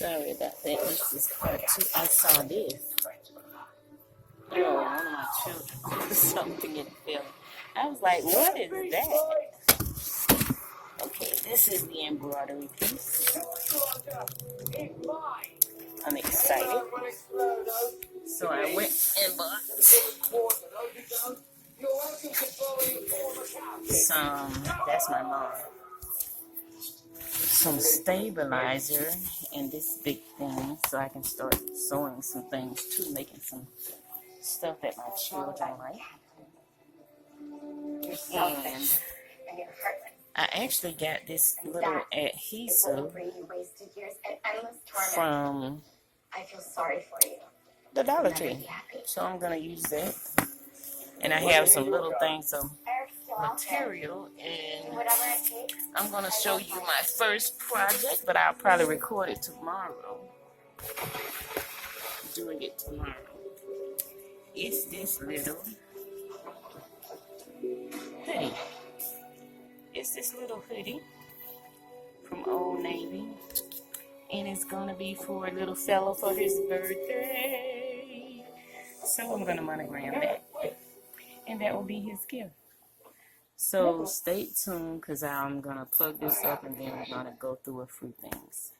Sorry about that. This is part 2. I saw this. Oh, one of my children put something in the film. I was like, what is that? Okay, this is the embroidery piece. I'm excited. So I went and bought some, that's my mom, some stabilizer and this big thing so I can start sewing some things too, making some stuff that my children like. And I actually got this little adhesive from the Dollar Tree, so I'm gonna use that. And I have some little things of material, and I'm gonna show you my first project, but I'll probably record it tomorrow. Doing it tomorrow. It's this little hoodie. It's this little hoodie from Old Navy, and it's gonna be for a little fellow for his birthday. So I'm gonna monogram that, and that will be his gift. So stay tuned, because I'm gonna plug this up and then we're gonna go through a few things.